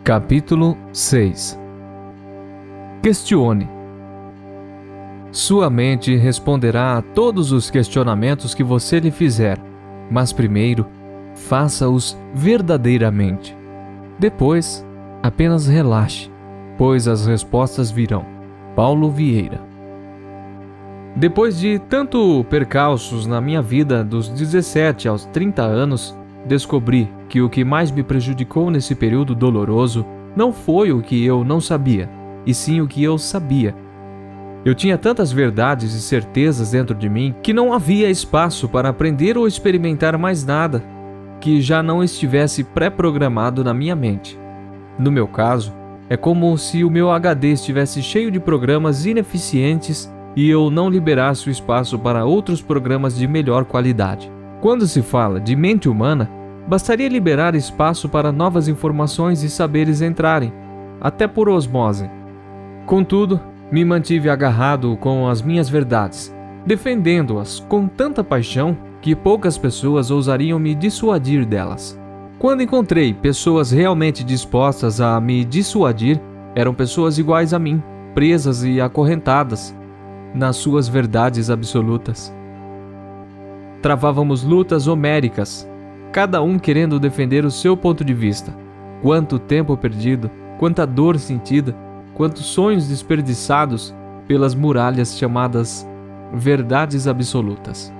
Capítulo 6. Questione. Sua mente responderá a todos os questionamentos que você lhe fizer, mas primeiro, faça-os verdadeiramente. Depois, apenas relaxe, pois as respostas virão. Paulo Vieira. Depois de tanto percalços na minha vida dos 17 aos 30 anos, descobri que o que mais me prejudicou nesse período doloroso não foi o que eu não sabia, e sim o que eu sabia. Eu tinha tantas verdades e certezas dentro de mim que não havia espaço para aprender ou experimentar mais nada que já não estivesse pré-programado na minha mente. No meu caso, é como se o meu HD estivesse cheio de programas ineficientes e eu não liberasse o espaço para outros programas de melhor qualidade. Quando se fala de mente humana, bastaria liberar espaço para novas informações e saberes entrarem, até por osmose. Contudo, me mantive agarrado com as minhas verdades, defendendo-as com tanta paixão que poucas pessoas ousariam me dissuadir delas. Quando encontrei pessoas realmente dispostas a me dissuadir, eram pessoas iguais a mim, presas e acorrentadas nas suas verdades absolutas. Travávamos lutas homéricas, cada um querendo defender o seu ponto de vista. Quanto tempo perdido, quanta dor sentida, quantos sonhos desperdiçados pelas muralhas chamadas verdades absolutas.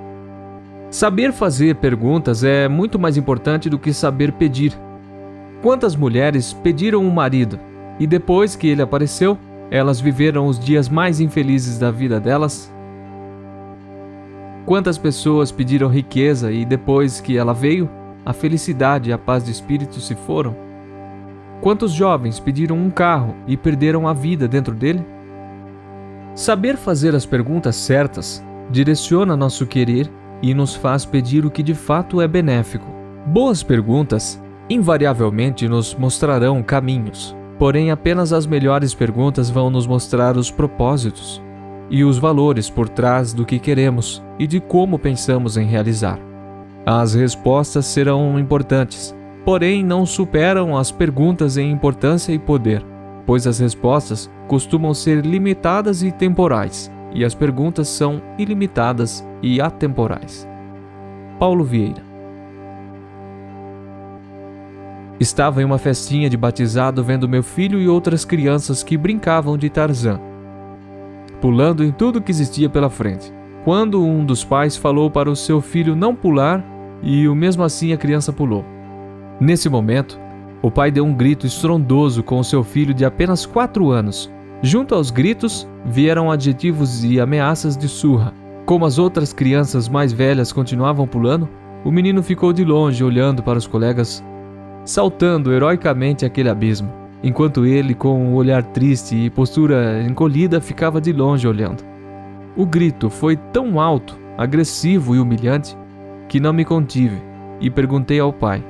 Saber fazer perguntas é muito mais importante do que saber pedir. Quantas mulheres pediram um marido e depois que ele apareceu, elas viveram os dias mais infelizes da vida delas? Quantas pessoas pediram riqueza e depois que ela veio, a felicidade e a paz de espírito se foram? Quantos jovens pediram um carro e perderam a vida dentro dele? Saber fazer as perguntas certas direciona nosso querer e nos faz pedir o que de fato é benéfico. Boas perguntas invariavelmente nos mostrarão caminhos, porém apenas as melhores perguntas vão nos mostrar os propósitos e os valores por trás do que queremos e de como pensamos em realizar. As respostas serão importantes, porém não superam as perguntas em importância e poder, pois as respostas costumam ser limitadas e temporais, e as perguntas são ilimitadas e atemporais. Paulo Vieira. Estava em uma festinha de batizado vendo meu filho e outras crianças que brincavam de Tarzan, pulando em tudo que existia pela frente, quando um dos pais falou para o seu filho não pular e mesmo assim a criança pulou. Nesse momento, o pai deu um grito estrondoso com o seu filho de apenas 4 anos. Junto aos gritos, vieram adjetivos e ameaças de surra. Como as outras crianças mais velhas continuavam pulando, o menino ficou de longe olhando para os colegas, saltando heroicamente aquele abismo, enquanto ele, com um olhar triste e postura encolhida, ficava de longe olhando. O grito foi tão alto, agressivo e humilhante que não me contive e perguntei ao pai: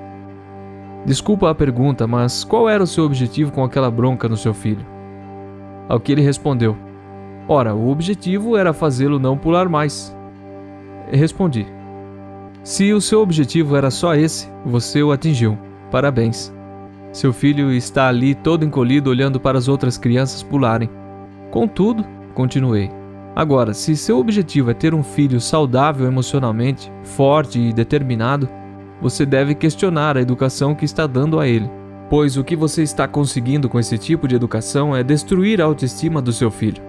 "Desculpa a pergunta, mas qual era o seu objetivo com aquela bronca no seu filho?" Ao que ele respondeu: "Ora, o objetivo era fazê-lo não pular mais." Respondi: "Se o seu objetivo era só esse, você o atingiu. Parabéns. Seu filho está ali todo encolhido olhando para as outras crianças pularem. Contudo," continuei, "agora, se seu objetivo é ter um filho saudável emocionalmente, forte e determinado, você deve questionar a educação que está dando a ele, pois o que você está conseguindo com esse tipo de educação é destruir a autoestima do seu filho.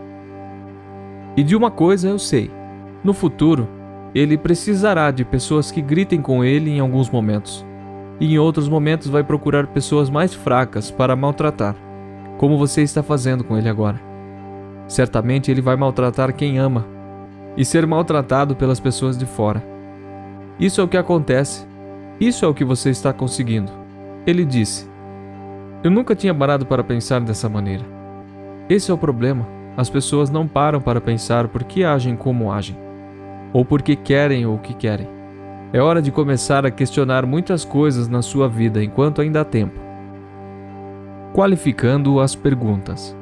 E de uma coisa eu sei: no futuro, ele precisará de pessoas que gritem com ele em alguns momentos, e em outros momentos vai procurar pessoas mais fracas para maltratar, como você está fazendo com ele agora. Certamente ele vai maltratar quem ama, e ser maltratado pelas pessoas de fora. Isso é o que acontece. Isso é o que você está conseguindo." Ele disse. Eu nunca tinha parado para pensar dessa maneira. Esse é o problema. As pessoas não param para pensar por que agem como agem, ou por que querem o que querem. É hora de começar a questionar muitas coisas na sua vida enquanto ainda há tempo. Qualificando as perguntas.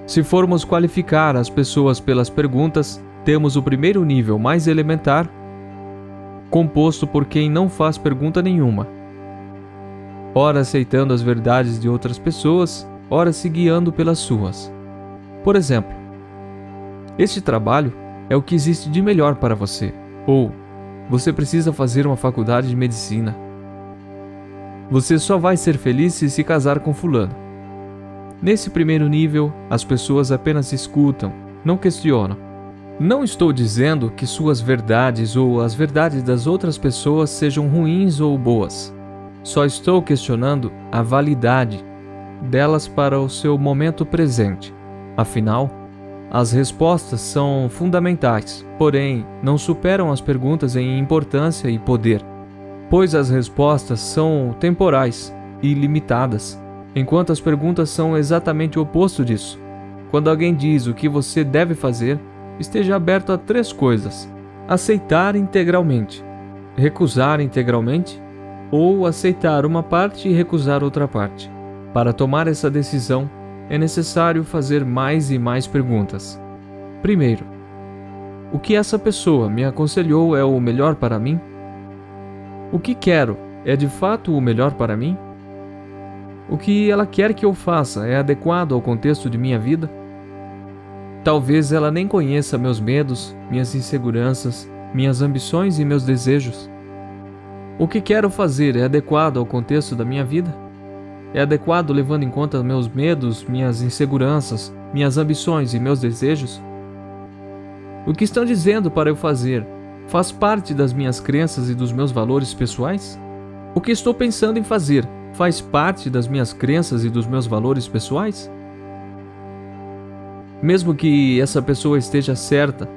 Se formos qualificar as pessoas pelas perguntas, temos o primeiro nível mais elementar, composto por quem não faz pergunta nenhuma. ora aceitando as verdades de outras pessoas, ora se guiando pelas suas. Por exemplo, este trabalho é o que existe de melhor para você, ou você precisa fazer uma faculdade de medicina. Você só vai ser feliz se casar com fulano. Nesse primeiro nível, as pessoas apenas escutam, não questionam. Não estou dizendo que suas verdades ou as verdades das outras pessoas sejam ruins ou boas. Só estou questionando a validade delas para o seu momento presente. Afinal, as respostas são fundamentais, porém, não superam as perguntas em importância e poder, pois as respostas são temporais e limitadas, enquanto as perguntas são exatamente o oposto disso. Quando alguém diz o que você deve fazer, esteja aberto a 3 coisas: aceitar integralmente, recusar integralmente, ou aceitar uma parte e recusar outra parte. Para tomar essa decisão, é necessário fazer mais e mais perguntas. Primeiro, o que essa pessoa me aconselhou é o melhor para mim? O que quero é de fato o melhor para mim? O que ela quer que eu faça é adequado ao contexto de minha vida? Talvez ela nem conheça meus medos, minhas inseguranças, minhas ambições e meus desejos. O que quero fazer é adequado ao contexto da minha vida? É adequado levando em conta meus medos, minhas inseguranças, minhas ambições e meus desejos? O que estão dizendo para eu fazer faz parte das minhas crenças e dos meus valores pessoais? O que estou pensando em fazer faz parte das minhas crenças e dos meus valores pessoais? Mesmo que essa pessoa esteja certa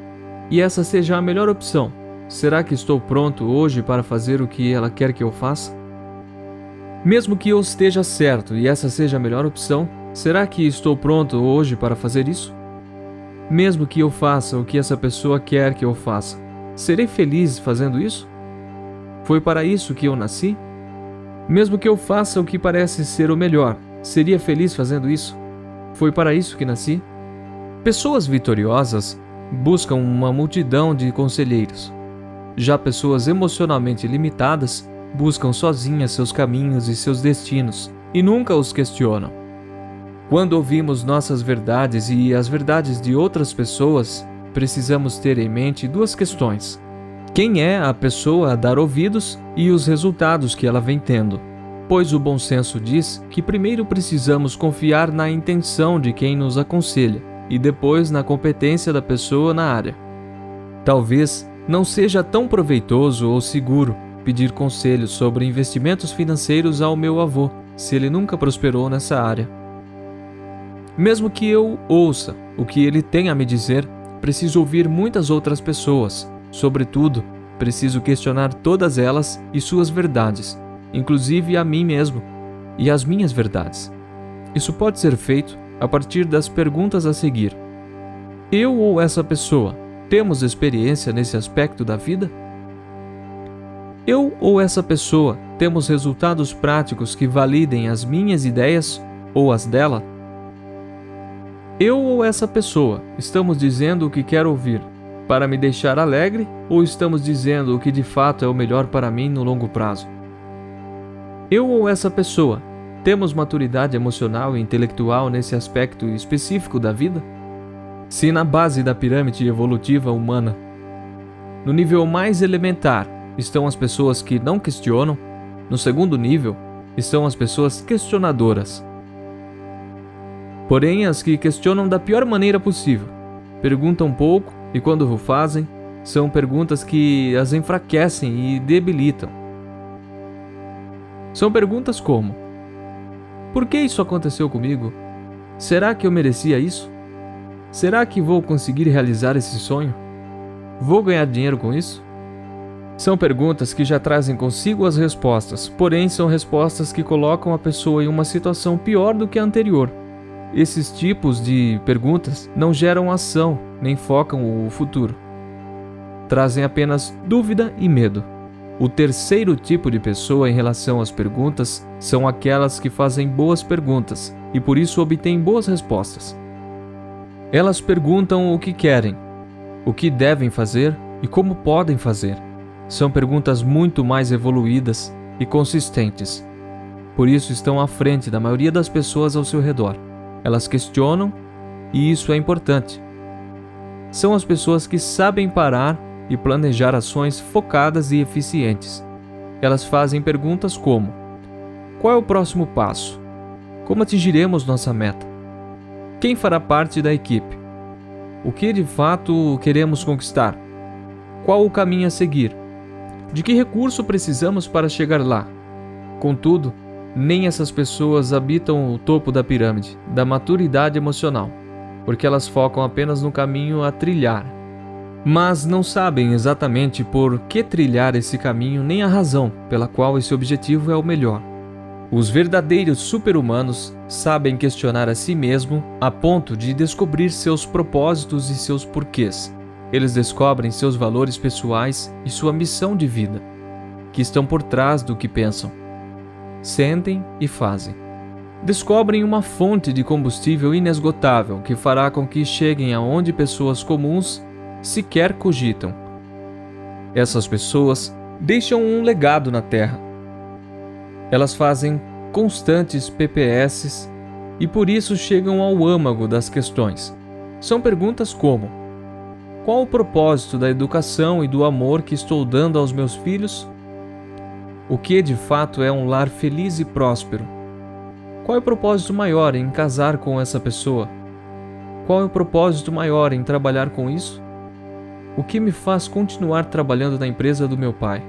e essa seja a melhor opção, será que estou pronto hoje para fazer o que ela quer que eu faça? Mesmo que eu esteja certo e essa seja a melhor opção, será que estou pronto hoje para fazer isso? Mesmo que eu faça o que essa pessoa quer que eu faça, serei feliz fazendo isso? Foi para isso que eu nasci? Mesmo que eu faça o que parece ser o melhor, seria feliz fazendo isso? Foi para isso que nasci? Pessoas vitoriosas buscam uma multidão de conselheiros. Já pessoas emocionalmente limitadas buscam sozinhas seus caminhos e seus destinos e nunca os questionam. Quando ouvimos nossas verdades e as verdades de outras pessoas, precisamos ter em mente 2 questões: quem é a pessoa a dar ouvidos e os resultados que ela vem tendo. Pois o bom senso diz que primeiro precisamos confiar na intenção de quem nos aconselha e depois na competência da pessoa na área. Talvez não seja tão proveitoso ou seguro pedir conselhos sobre investimentos financeiros ao meu avô, se ele nunca prosperou nessa área. Mesmo que eu ouça o que ele tem a me dizer, preciso ouvir muitas outras pessoas. Sobretudo, preciso questionar todas elas e suas verdades, inclusive a mim mesmo e as minhas verdades. Isso pode ser feito a partir das perguntas a seguir. Eu ou essa pessoa temos experiência nesse aspecto da vida? Eu ou essa pessoa temos resultados práticos que validem as minhas ideias ou as dela? Eu ou essa pessoa estamos dizendo o que quero ouvir para me deixar alegre ou estamos dizendo o que de fato é o melhor para mim no longo prazo? Eu ou essa pessoa temos maturidade emocional e intelectual nesse aspecto específico da vida? Se na base da pirâmide evolutiva humana, no nível mais elementar, estão as pessoas que não questionam, no segundo nível, estão as pessoas questionadoras. Porém, as que questionam da pior maneira possível, perguntam pouco e quando o fazem, são perguntas que as enfraquecem e debilitam. São perguntas como: por que isso aconteceu comigo? Será que eu merecia isso? Será que vou conseguir realizar esse sonho? Vou ganhar dinheiro com isso? São perguntas que já trazem consigo as respostas, porém são respostas que colocam a pessoa em uma situação pior do que a anterior. Esses tipos de perguntas não geram ação, nem focam o futuro. Trazem apenas dúvida e medo. O terceiro tipo de pessoa em relação às perguntas são aquelas que fazem boas perguntas e por isso obtêm boas respostas. Elas perguntam o que querem, o que devem fazer e como podem fazer. São perguntas muito mais evoluídas e consistentes. Por isso estão à frente da maioria das pessoas ao seu redor. Elas questionam, e isso é importante. São as pessoas que sabem parar e planejar ações focadas e eficientes. Elas fazem perguntas como: qual é o próximo passo? Como atingiremos nossa meta? Quem fará parte da equipe? O que de fato queremos conquistar? Qual o caminho a seguir? De que recurso precisamos para chegar lá? Contudo, nem essas pessoas habitam o topo da pirâmide da maturidade emocional, porque elas focam apenas no caminho a trilhar. Mas não sabem exatamente por que trilhar esse caminho nem a razão pela qual esse objetivo é o melhor. Os verdadeiros super-humanos sabem questionar a si mesmo a ponto de descobrir seus propósitos e seus porquês. Eles descobrem seus valores pessoais e sua missão de vida, que estão por trás do que pensam, sentem e fazem. Descobrem uma fonte de combustível inesgotável que fará com que cheguem aonde pessoas comuns sequer cogitam. Essas pessoas deixam um legado na Terra. Elas fazem constantes PPSs e por isso chegam ao âmago das questões. São perguntas como: qual o propósito da educação e do amor que estou dando aos meus filhos? O que de fato é um lar feliz e próspero? Qual é o propósito maior em casar com essa pessoa? Qual é o propósito maior em trabalhar com isso? O que me faz continuar trabalhando na empresa do meu pai?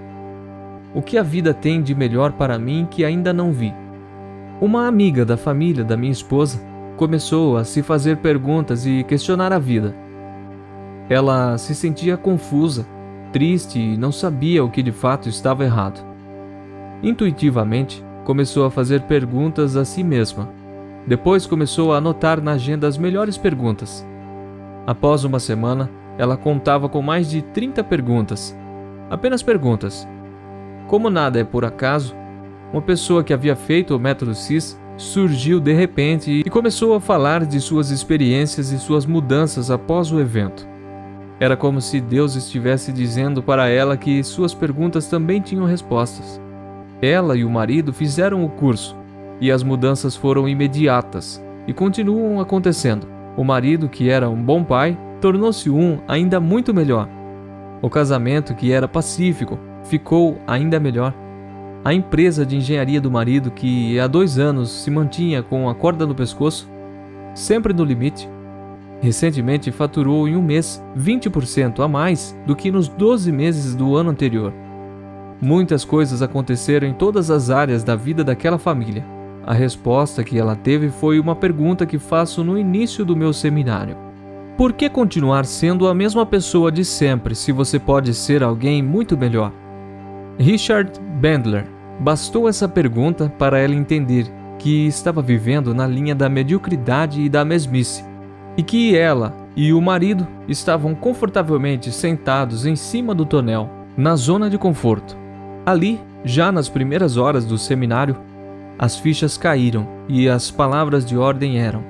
O que a vida tem de melhor para mim que ainda não vi? Uma amiga da família da minha esposa começou a se fazer perguntas e questionar a vida. Ela se sentia confusa, triste e não sabia o que de fato estava errado. Intuitivamente, começou a fazer perguntas a si mesma. Depois começou a anotar na agenda as melhores perguntas. Após uma semana, ela contava com mais de 30 perguntas. Apenas perguntas. Como nada é por acaso, uma pessoa que havia feito o método CIS surgiu de repente e começou a falar de suas experiências e suas mudanças após o evento. Era como se Deus estivesse dizendo para ela que suas perguntas também tinham respostas. Ela e o marido fizeram o curso, e as mudanças foram imediatas, e continuam acontecendo. O marido, que era um bom pai, tornou-se um ainda muito melhor. O casamento, que era pacífico, ficou ainda melhor. A empresa de engenharia do marido, que há 2 anos se mantinha com a corda no pescoço, sempre no limite, recentemente faturou em um mês 20% a mais do que nos 12 meses do ano anterior. Muitas coisas aconteceram em todas as áreas da vida daquela família. A resposta que ela teve foi uma pergunta que faço no início do meu seminário. Por que continuar sendo a mesma pessoa de sempre se você pode ser alguém muito melhor? Richard Bandler. Bastou essa pergunta para ela entender que estava vivendo na linha da mediocridade e da mesmice, e que ela e o marido estavam confortavelmente sentados em cima do tonel, na zona de conforto. Ali, já nas primeiras horas do seminário, as fichas caíram e as palavras de ordem eram: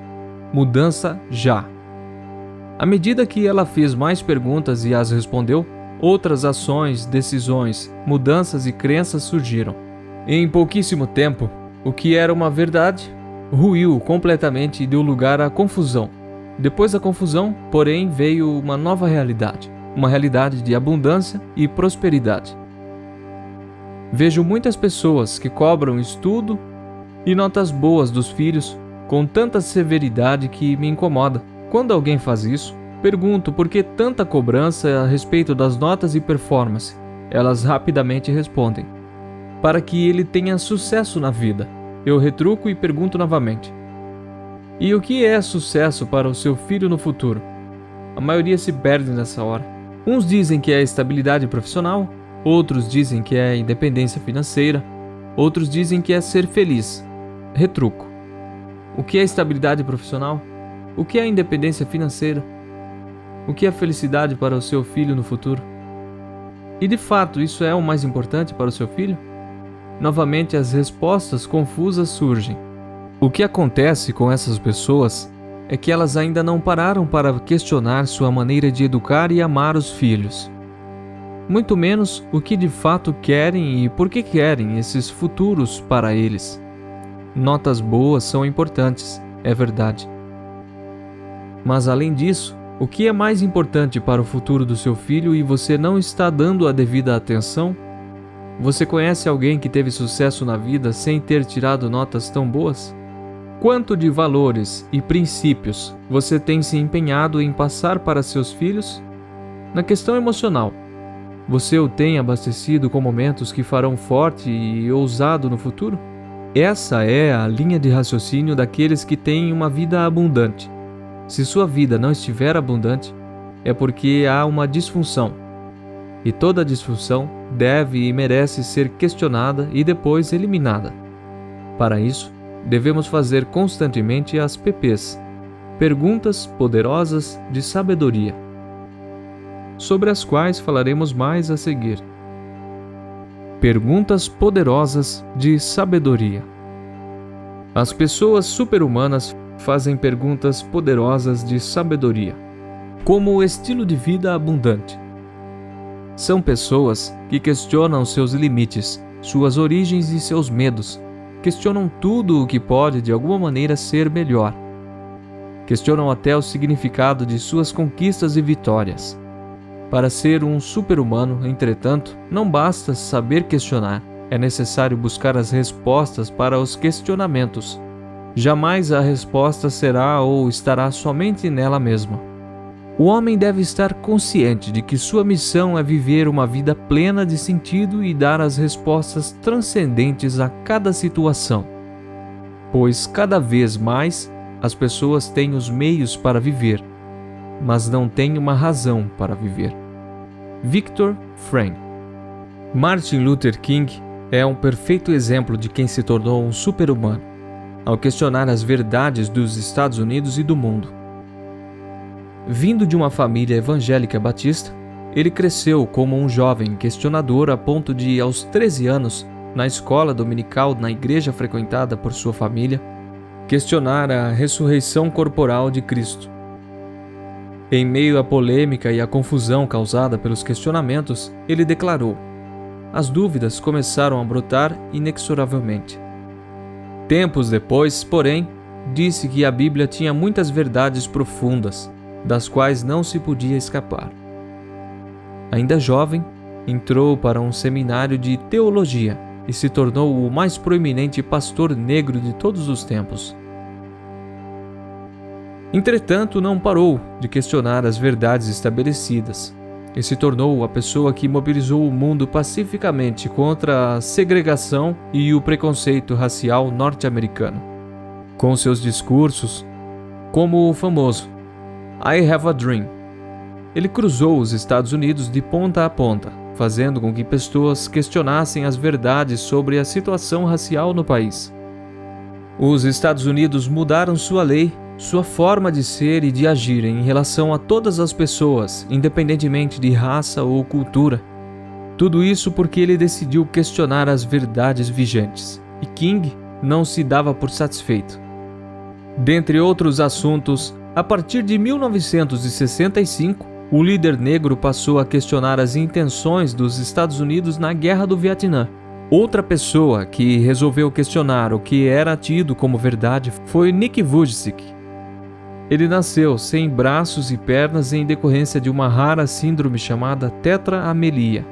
mudança já. À medida que ela fez mais perguntas e as respondeu, outras ações, decisões, mudanças e crenças surgiram. Em pouquíssimo tempo, o que era uma verdade ruiu completamente e deu lugar à confusão. Depois da confusão, porém, veio uma nova realidade, uma realidade de abundância e prosperidade. Vejo muitas pessoas que cobram estudo e notas boas dos filhos com tanta severidade que me incomoda. Quando alguém faz isso, pergunto por que tanta cobrança a respeito das notas e performance. Elas rapidamente respondem: para que ele tenha sucesso na vida. Eu retruco e pergunto novamente: e o que é sucesso para o seu filho no futuro? A maioria se perde nessa hora. Uns dizem que é estabilidade profissional, outros dizem que é independência financeira, outros dizem que é ser feliz. Retruco: o que é estabilidade profissional? O que é independência financeira? O que é felicidade para o seu filho no futuro? E de fato isso é o mais importante para o seu filho? Novamente as respostas confusas surgem. O que acontece com essas pessoas é que elas ainda não pararam para questionar sua maneira de educar e amar os filhos. Muito menos o que de fato querem e por que querem esses futuros para eles. Notas boas são importantes, é verdade. Mas além disso, o que é mais importante para o futuro do seu filho e você não está dando a devida atenção? Você conhece alguém que teve sucesso na vida sem ter tirado notas tão boas? Quanto de valores e princípios você tem se empenhado em passar para seus filhos? Na questão emocional, você o tem abastecido com momentos que farão forte e ousado no futuro? Essa é a linha de raciocínio daqueles que têm uma vida abundante. Se sua vida não estiver abundante, é porque há uma disfunção. E toda disfunção deve e merece ser questionada e depois eliminada. Para isso, devemos fazer constantemente as PPs, perguntas poderosas de sabedoria, sobre as quais falaremos mais a seguir. Perguntas poderosas de sabedoria. As pessoas super-humanas fazem perguntas poderosas de sabedoria, como o estilo de vida abundante. São pessoas que questionam seus limites, suas origens e seus medos. Questionam tudo o que pode de alguma maneira ser melhor. Questionam até o significado de suas conquistas e vitórias. Para ser um super-humano, entretanto, não basta saber questionar, é necessário buscar as respostas para os questionamentos. Jamais a resposta será ou estará somente nela mesma. O homem deve estar consciente de que sua missão é viver uma vida plena de sentido e dar as respostas transcendentes a cada situação. Pois cada vez mais as pessoas têm os meios para viver, mas não têm uma razão para viver. Viktor Frankl. Martin Luther King é um perfeito exemplo de quem se tornou um super-humano, ao questionar as verdades dos Estados Unidos e do mundo. Vindo de uma família evangélica batista, ele cresceu como um jovem questionador a ponto de, aos 13 anos, na escola dominical na igreja frequentada por sua família, questionar a ressurreição corporal de Cristo. Em meio à polêmica e à confusão causada pelos questionamentos, ele declarou: as dúvidas começaram a brotar inexoravelmente. Tempos depois, porém, disse que a Bíblia tinha muitas verdades profundas, das quais não se podia escapar. Ainda jovem, entrou para um seminário de teologia e se tornou o mais proeminente pastor negro de todos os tempos. Entretanto, não parou de questionar as verdades estabelecidas e se tornou a pessoa que mobilizou o mundo pacificamente contra a segregação e o preconceito racial norte-americano, com seus discursos, como o famoso I Have a Dream. Ele cruzou os Estados Unidos de ponta a ponta, fazendo com que pessoas questionassem as verdades sobre a situação racial no país. Os Estados Unidos mudaram sua lei, sua forma de ser e de agir em relação a todas as pessoas, independentemente de raça ou cultura. Tudo isso porque ele decidiu questionar as verdades vigentes, e King não se dava por satisfeito. Dentre outros assuntos, a partir de 1965, o líder negro passou a questionar as intenções dos Estados Unidos na Guerra do Vietnã. Outra pessoa que resolveu questionar o que era tido como verdade foi Nick Vujicic. Ele nasceu sem braços e pernas em decorrência de uma rara síndrome chamada tetraamelia.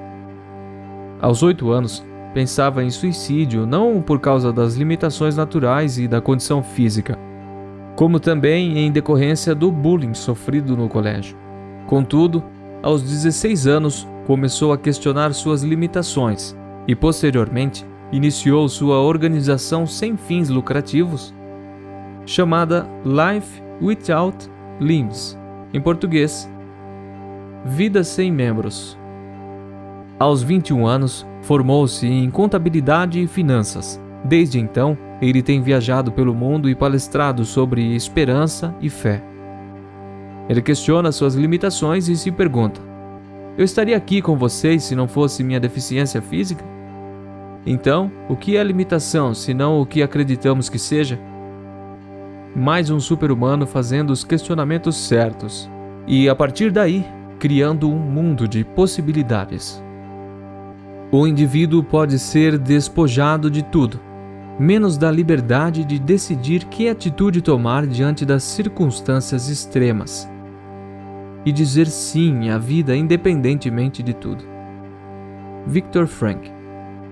Aos 8 anos, pensava em suicídio não por causa das limitações naturais e da condição física, como também em decorrência do bullying sofrido no colégio. Contudo, aos 16 anos, começou a questionar suas limitações e, posteriormente, iniciou sua organização sem fins lucrativos, chamada Life Without Limbs, em português, Vida Sem Membros. Aos 21 anos, formou-se em contabilidade e finanças. Desde então, ele tem viajado pelo mundo e palestrado sobre esperança e fé. Ele questiona suas limitações e se pergunta: eu estaria aqui com vocês se não fosse minha deficiência física? Então, o que é limitação, se não o que acreditamos que seja? Mais um super-humano fazendo os questionamentos certos e, a partir daí, criando um mundo de possibilidades. O indivíduo pode ser despojado de tudo, menos da liberdade de decidir que atitude tomar diante das circunstâncias extremas e dizer sim à vida independentemente de tudo. Viktor Frankl.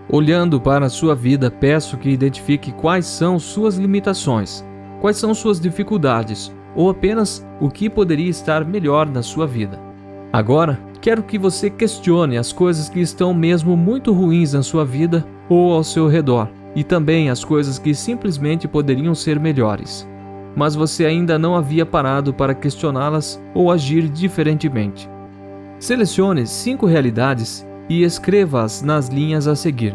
Olhando para a sua vida, peço que identifique quais são suas limitações, quais são suas dificuldades, ou apenas o que poderia estar melhor na sua vida. Agora, quero que você questione as coisas que estão mesmo muito ruins na sua vida ou ao seu redor, e também as coisas que simplesmente poderiam ser melhores, mas você ainda não havia parado para questioná-las ou agir diferentemente. Selecione 5 realidades e escreva-as nas linhas a seguir.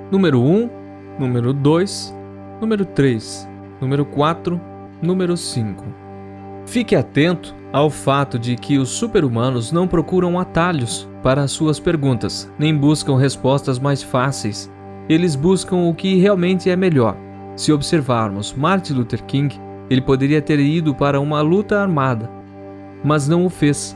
Número 1, número 2, número 3, número 4, número 5. Fique atento ao fato de que os super-humanos não procuram atalhos para as suas perguntas, nem buscam respostas mais fáceis. Eles buscam o que realmente é melhor. Se observarmos Martin Luther King, ele poderia ter ido para uma luta armada, mas não o fez.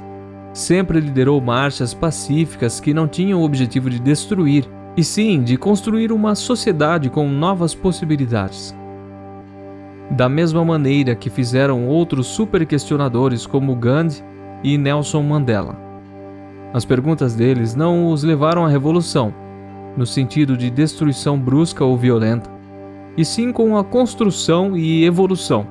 Sempre liderou marchas pacíficas que não tinham o objetivo de destruir, e sim de construir uma sociedade com novas possibilidades. Da mesma maneira que fizeram outros super-questionadores como Gandhi e Nelson Mandela. As perguntas deles não os levaram à revolução, no sentido de destruição brusca ou violenta, e sim com a construção e evolução.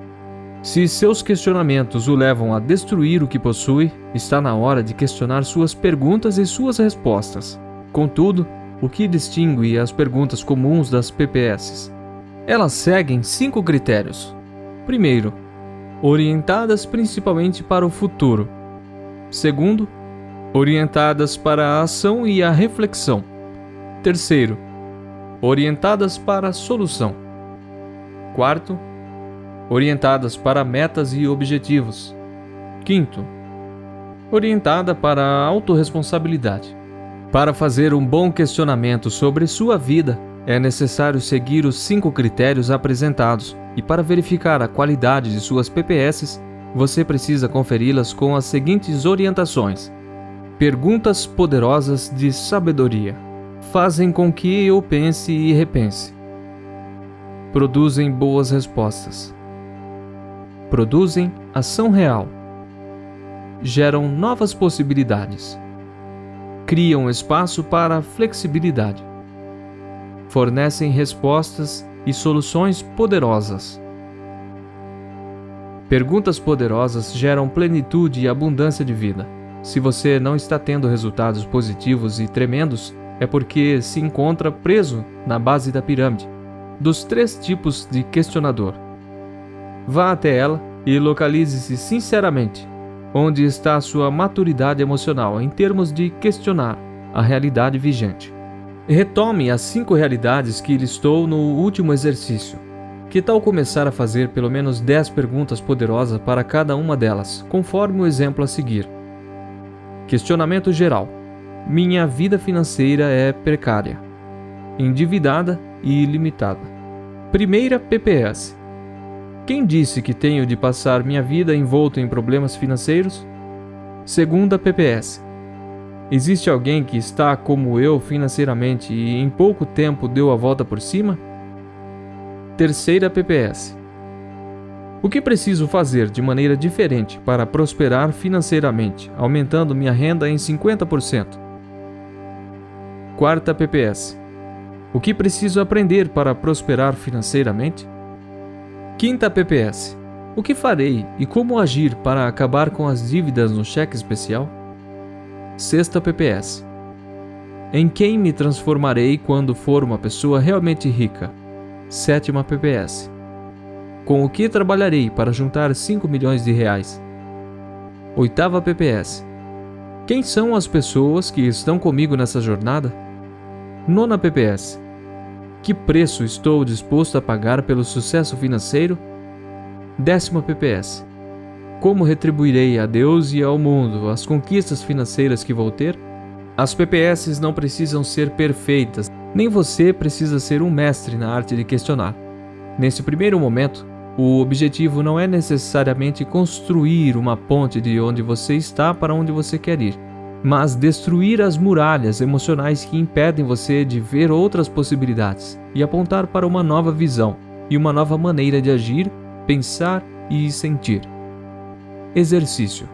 Se seus questionamentos o levam a destruir o que possui, está na hora de questionar suas perguntas e suas respostas. Contudo, o que distingue as perguntas comuns das PPS? Elas seguem 5 critérios. Primeiro, orientadas principalmente para o futuro. Segundo, orientadas para a ação e a reflexão. Terceiro, orientadas para a solução. Quarto, orientadas para metas e objetivos. Quinto, orientada para a autorresponsabilidade. Para fazer um bom questionamento sobre sua vida, é necessário seguir os 5 critérios apresentados, e para verificar a qualidade de suas PPS, você precisa conferi-las com as seguintes orientações. Perguntas poderosas de sabedoria. Fazem com que eu pense e repense. Produzem boas respostas. Produzem ação real. Geram novas possibilidades. Criam espaço para a flexibilidade. Fornecem respostas e soluções poderosas. Perguntas poderosas geram plenitude e abundância de vida. Se você não está tendo resultados positivos e tremendos, é porque se encontra preso na base da pirâmide, dos 3 tipos de questionador. Vá até ela e localize-se sinceramente onde está a sua maturidade emocional em termos de questionar a realidade vigente. Retome as 5 realidades que listou no último exercício. Que tal começar a fazer pelo menos 10 perguntas poderosas para cada uma delas, conforme o exemplo a seguir? Questionamento geral. Minha vida financeira é precária, endividada e ilimitada. Primeira PPS. Quem disse que tenho de passar minha vida envolto em problemas financeiros? Segunda PPS. Existe alguém que está como eu financeiramente e em pouco tempo deu a volta por cima? Terceira PPS. O que preciso fazer de maneira diferente para prosperar financeiramente, aumentando minha renda em 50%? Quarta PPS. O que preciso aprender para prosperar financeiramente? Quinta PPS. O que farei e como agir para acabar com as dívidas no cheque especial? Sexta PPS. Em quem me transformarei quando for uma pessoa realmente rica? Sétima PPS. Com o que trabalharei para juntar 5 milhões de reais? Oitava PPS. Quem são as pessoas que estão comigo nessa jornada? Nona PPS. Que preço estou disposto a pagar pelo sucesso financeiro? 10ª PPS. Como retribuirei a Deus e ao mundo as conquistas financeiras que vou ter? As PPS não precisam ser perfeitas, nem você precisa ser um mestre na arte de questionar. Nesse primeiro momento, o objetivo não é necessariamente construir uma ponte de onde você está para onde você quer ir. mas destruir as muralhas emocionais que impedem você de ver outras possibilidades e apontar para uma nova visão e uma nova maneira de agir, pensar e sentir. Exercício.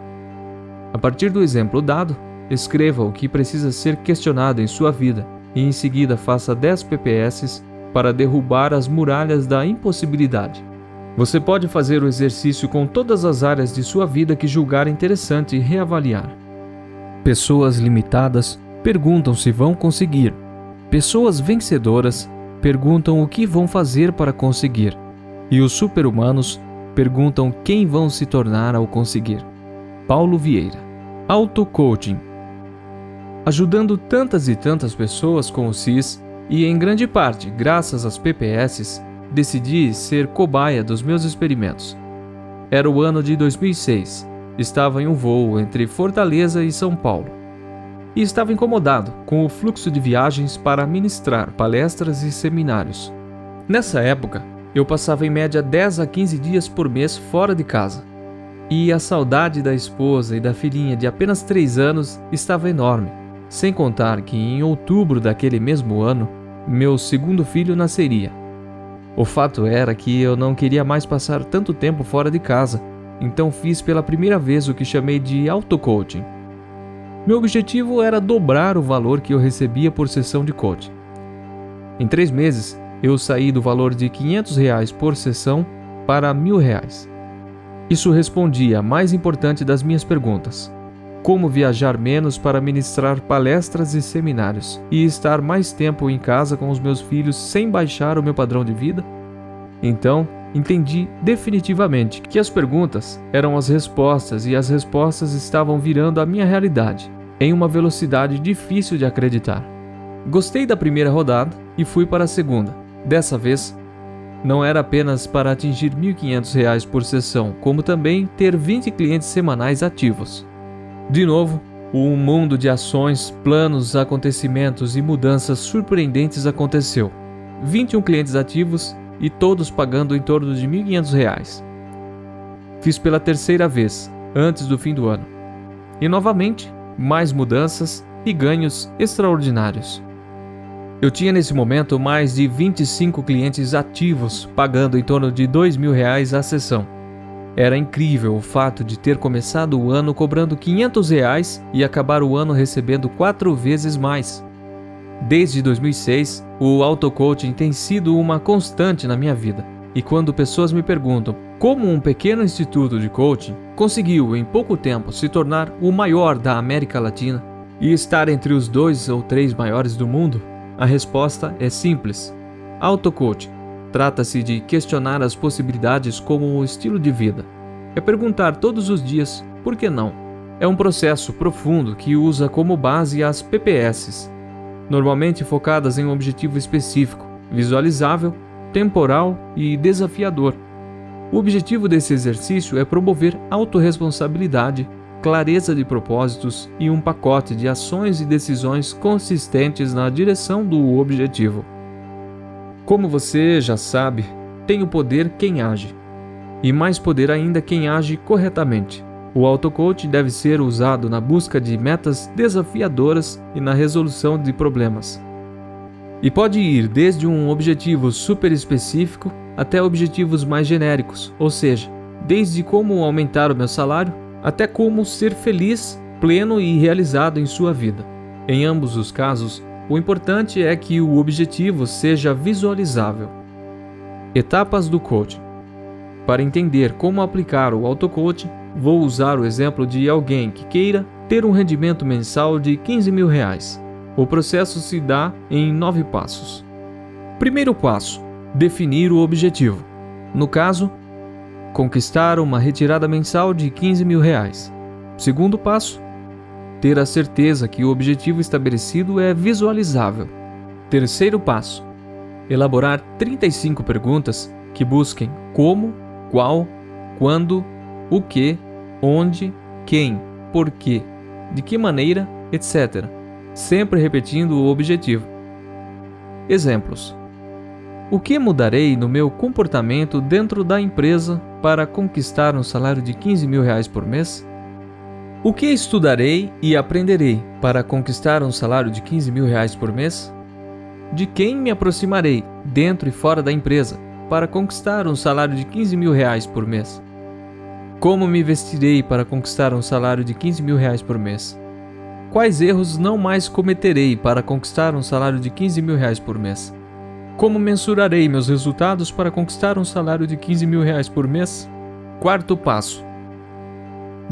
A partir do exemplo dado, escreva o que precisa ser questionado em sua vida e em seguida faça 10 PPS para derrubar as muralhas da impossibilidade. Você pode fazer o exercício com todas as áreas de sua vida que julgar interessante e reavaliar. Pessoas limitadas perguntam se vão conseguir. Pessoas vencedoras perguntam o que vão fazer para conseguir. E os super-humanos perguntam quem vão se tornar ao conseguir. Paulo Vieira. Auto-coaching. Ajudando tantas e tantas pessoas com o CIS, e em grande parte graças às PPS, decidi ser cobaia dos meus experimentos. Era o ano de 2006. Estava em um voo entre Fortaleza e São Paulo. E estava incomodado com o fluxo de viagens para ministrar palestras e seminários. Nessa época, eu passava em média 10 a 15 dias por mês fora de casa. E a saudade da esposa e da filhinha de apenas 3 anos estava enorme, sem contar que em outubro daquele mesmo ano, meu segundo filho nasceria. O fato era que eu não queria mais passar tanto tempo fora de casa, então fiz pela primeira vez o que chamei de auto-coaching. Meu objetivo era dobrar o valor que eu recebia por sessão de coaching. Em 3 meses, eu saí do valor de R$500 por sessão para R$1.000. Isso respondia a mais importante das minhas perguntas: como viajar menos para ministrar palestras e seminários e estar mais tempo em casa com os meus filhos sem baixar o meu padrão de vida? Então, entendi definitivamente que as perguntas eram as respostas e as respostas estavam virando a minha realidade, em uma velocidade difícil de acreditar. Gostei da primeira rodada e fui para a segunda. Dessa vez, não era apenas para atingir R$1.500 por sessão, como também ter 20 clientes semanais ativos. De novo, um mundo de ações, planos, acontecimentos e mudanças surpreendentes aconteceu. 21 clientes ativos e todos pagando em torno de R$1.500. Fiz pela terceira vez, antes do fim do ano. E novamente, mais mudanças e ganhos extraordinários. Eu tinha nesse momento mais de 25 clientes ativos, pagando em torno de R$2.000 a sessão. Era incrível o fato de ter começado o ano cobrando R$500 e acabar o ano recebendo 4 vezes mais. Desde 2006, o auto-coaching tem sido uma constante na minha vida. E quando pessoas me perguntam como um pequeno instituto de coaching conseguiu em pouco tempo se tornar o maior da América Latina e estar entre os 2 ou 3 maiores do mundo, a resposta é simples. Auto-coaching trata-se de questionar as possibilidades como um estilo de vida. É perguntar todos os dias, por que não? É um processo profundo que usa como base as PPS, normalmente focadas em um objetivo específico, visualizável, temporal e desafiador. O objetivo desse exercício é promover autorresponsabilidade, clareza de propósitos e um pacote de ações e decisões consistentes na direção do objetivo. Como você já sabe, tem o poder quem age, e mais poder ainda quem age corretamente. O auto-coaching deve ser usado na busca de metas desafiadoras e na resolução de problemas. E pode ir desde um objetivo super específico até objetivos mais genéricos, ou seja, desde como aumentar o meu salário até como ser feliz, pleno e realizado em sua vida. Em ambos os casos, o importante é que o objetivo seja visualizável. Etapas do coaching. Para entender como aplicar o auto-coaching, vou usar o exemplo de alguém que queira ter um rendimento mensal de R$15.000. O processo se dá em 9 passos. Primeiro passo: definir o objetivo. No caso, conquistar uma retirada mensal de R$15.000. Segundo passo: ter a certeza que o objetivo estabelecido é visualizável. Terceiro passo: elaborar 35 perguntas que busquem como, qual, quando, o que, onde, quem, porquê, de que maneira, etc., sempre repetindo o objetivo. Exemplos: o que mudarei no meu comportamento dentro da empresa para conquistar um salário de R$15.000 por mês? O que estudarei e aprenderei para conquistar um salário de R$ 15.000 por mês? De quem me aproximarei, dentro e fora da empresa, para conquistar um salário de R$ 15.000 por mês? Como me vestirei para conquistar um salário de R$ 15.000 por mês? Quais erros não mais cometerei para conquistar um salário de R$ 15.000 por mês? Como mensurarei meus resultados para conquistar um salário de R$ 15.000 por mês? Quarto passo.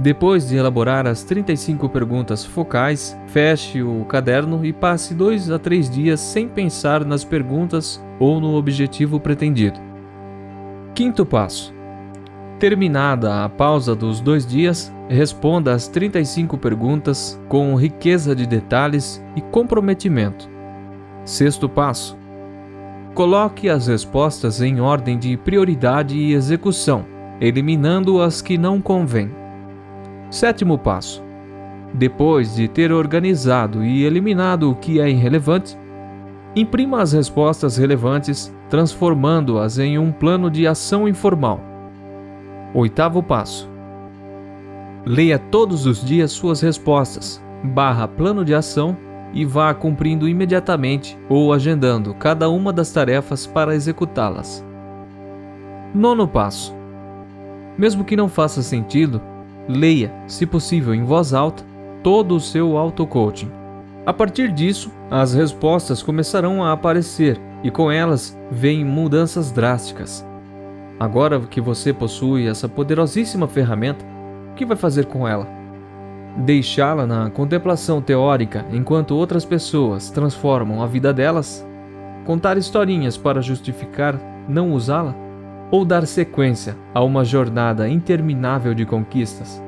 Depois de elaborar as 35 perguntas focais, feche o caderno e passe 2 a 3 dias sem pensar nas perguntas ou no objetivo pretendido. Quinto passo. Terminada a pausa dos 2 dias, responda às 35 perguntas com riqueza de detalhes e comprometimento. Sexto passo. Coloque as respostas em ordem de prioridade e execução, eliminando as que não convêm. Sétimo passo. Depois de ter organizado e eliminado o que é irrelevante, imprima as respostas relevantes, transformando-as em um plano de ação informal. Oitavo passo. Leia todos os dias suas respostas, plano de ação e vá cumprindo imediatamente ou agendando cada uma das tarefas para executá-las. Nono passo. Mesmo que não faça sentido, leia, se possível em voz alta, todo o seu auto-coaching. A partir disso, as respostas começarão a aparecer e com elas vêm mudanças drásticas. Agora que você possui essa poderosíssima ferramenta, o que vai fazer com ela? Deixá-la na contemplação teórica enquanto outras pessoas transformam a vida delas? Contar historinhas para justificar não usá-la? Ou dar sequência a uma jornada interminável de conquistas?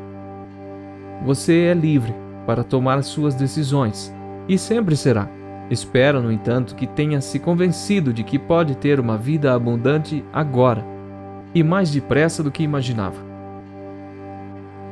Você é livre para tomar suas decisões, e sempre será. Espero, no entanto, que tenha se convencido de que pode ter uma vida abundante agora, e mais depressa do que imaginava.